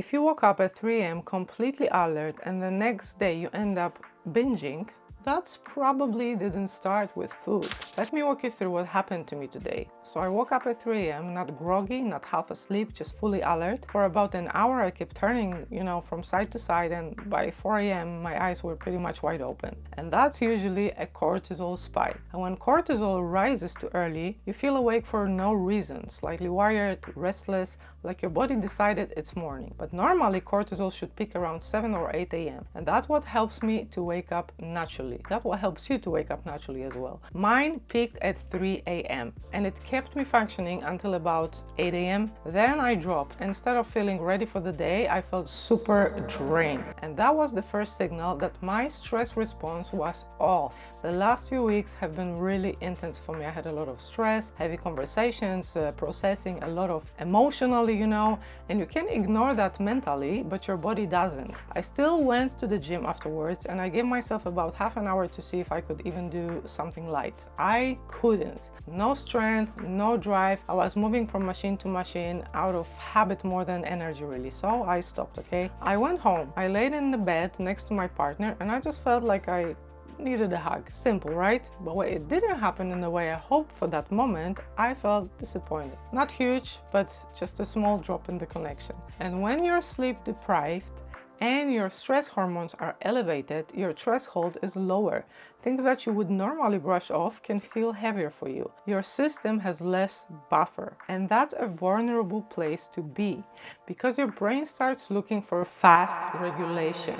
If you woke up at 3 a.m. completely alert and the next day you end up binging, that's probably didn't start with food. Let me walk you through what happened to me today. So I woke up at 3 a.m., not groggy, not half asleep, just fully alert. For about an hour I kept turning, from side to side, and by 4 a.m. my eyes were pretty much wide open. And that's usually a cortisol spike. And when cortisol rises too early, you feel awake for no reason, slightly wired, restless, like your body decided it's morning. But normally cortisol should peak around 7 or 8 a.m. And that's what helps me to wake up naturally. That's what helps you to wake up naturally as well. Mine peaked at 3 a.m. and it kept me functioning until about 8 a.m. Then I dropped. Instead of feeling ready for the day, I felt super drained. And that was the first signal that my stress response was off. The last few weeks have been really intense for me. I had a lot of stress, heavy conversations, processing a lot of emotionally, and you can ignore that mentally, but your body doesn't. I still went to the gym afterwards and I gave myself about half an hour to see if I could even do something light. I couldn't. No strength, no drive. I was moving from machine to machine out of habit more than energy really. So I stopped, okay? I went home. I laid in the bed next to my partner and I just felt like I needed a hug. Simple, right? But when it didn't happen in the way I hoped for that moment, I felt disappointed. Not huge, but just a small drop in the connection. And when you're sleep deprived and your stress hormones are elevated, your threshold is lower. Things that you would normally brush off can feel heavier for you. Your system has less buffer, and that's a vulnerable place to be because your brain starts looking for fast regulation,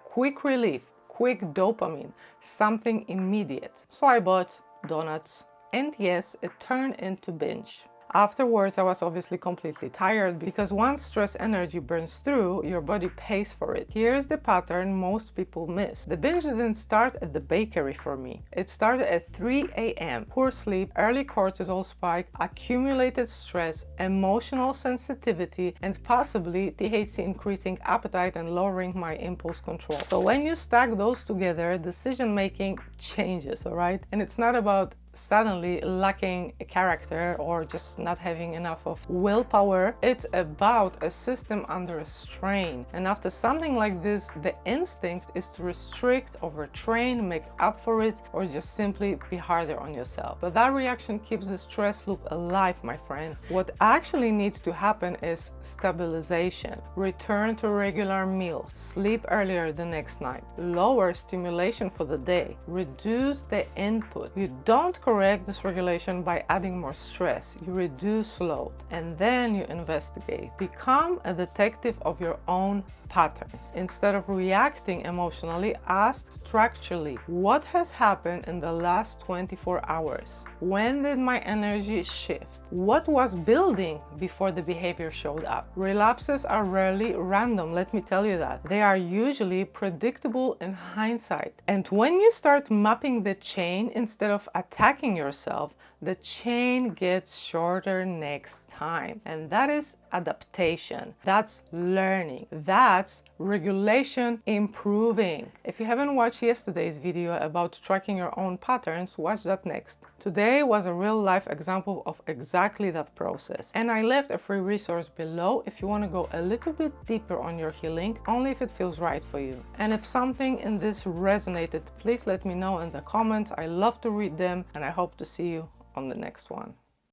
quick relief, quick dopamine, something immediate. So I bought donuts, and yes, it turned into binge. Afterwards, I was obviously completely tired because once stress energy burns through, your body pays for it. Here's the pattern most people miss. The binge didn't start at the bakery for me. It started at 3 a.m. Poor sleep, early cortisol spike, accumulated stress, emotional sensitivity, and possibly THC increasing appetite and lowering my impulse control. So when you stack those together, decision making changes, all right? And it's not about suddenly lacking a character or just not having enough of willpower. It's about a system under a strain. And after something like this, the instinct is to restrict, overtrain, make up for it, or just simply be harder on yourself. But that reaction keeps the stress loop alive, my friend. What actually needs to happen is stabilization. Return to regular meals. Sleep earlier the next night. Lower stimulation for the day. Reduce the input. You don't correct dysregulation by adding more stress. You reduce load and then you investigate. Become a detective of your own patterns. Instead of reacting emotionally, ask structurally, what has happened in the last 24 hours? When did my energy shift? What was building before the behavior showed up? Relapses are rarely random, let me tell you that. They are usually predictable in hindsight. And when you start mapping the chain instead of attacking yourself, the chain gets shorter next time. And that is adaptation. That's learning. That's regulation improving. If you haven't watched yesterday's video about tracking your own patterns, watch that next. Today was a real life example of exactly that process. And I left a free resource below if you want to go a little bit deeper on your healing, only if it feels right for you. And if something in this resonated, please let me know in the comments. I love to read them and I hope to see you on the next one.